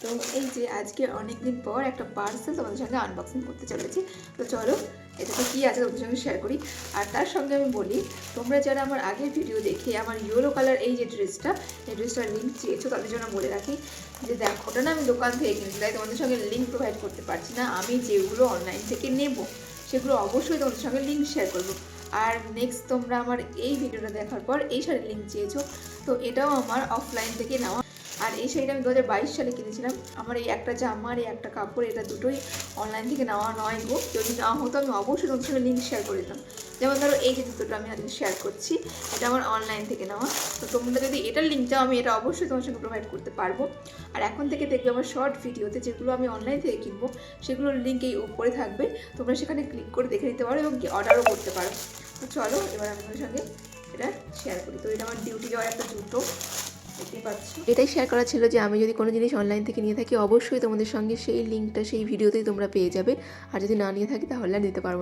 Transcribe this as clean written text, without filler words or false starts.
তো এই যে আজকে অনেক দিন পর একটা পার্সেল তোমাদের সঙ্গে আনবক্সিং করতে চলেছি। তো চলো এটাতে কী আছে তোমাদের সঙ্গে শেয়ার করি। আর তার সঙ্গে আমি বলি, তোমরা যারা আমার আগের ভিডিও দেখে আমার ইয়েলো কালার এই যে ড্রেসটা, এই ড্রেসটার লিঙ্ক চেয়েছো, তাদের জন্য বলে রাখি যে দেখো, ওটা না আমি দোকান থেকে কিনেছি, তাই তোমাদের সঙ্গে লিঙ্ক প্রোভাইড করতে পারছি না। আমি যেগুলো অনলাইন থেকে নেব সেগুলো অবশ্যই তোমাদের সঙ্গে লিঙ্ক শেয়ার করবো। আর নেক্সট তোমরা আমার এই ভিডিওটা দেখার পর এই শাড়ির লিঙ্ক চেয়েছো, তো এটাও আমার অফলাইন থেকে নেওয়া। আর এই শাড়িটা আমি 2022 সালে কিনেছিলাম। আমার এই একটা জামা আর এই একটা কাপড়, এটা দুটোই অনলাইন থেকে নেওয়া নয় গো। যদি নেওয়া হতো আমি অবশ্যই তোমাদের সঙ্গে লিঙ্ক শেয়ার করে দিতাম। যেমন ধরো এই যে জুতোটা আমি আজকে শেয়ার করছি, এটা আমার অনলাইন থেকে নেওয়া। তো তোমরা যদি এটার লিঙ্ক চাও আমি এটা অবশ্যই তোমার সঙ্গে প্রোভাইড করতে পারবো। আর এখন থেকে দেখবে আমার শর্ট ভিডিওতে যেগুলো আমি অনলাইন থেকে কিনবো সেগুলোর লিঙ্ক এই উপরে থাকবে, তোমরা সেখানে ক্লিক করে দেখে নিতে পারো এবং অর্ডারও করতে পারো। তো চলো এবার আমি তোমাদের সঙ্গে এটা শেয়ার করি। তো এটা আমার ডিউটি যাওয়ার একটা জুতো, এটাই শেয়ার করা ছিল যে আমি যদি কোনো জিনিস অনলাইন থেকে নিয়ে থাকি অবশ্যই তোমাদের সঙ্গে সেই লিঙ্কটা সেই ভিডিওতেই তোমরা পেয়ে যাবে। আর যদি না নিয়ে থাকি তাহলে আর দিতে পারবো না।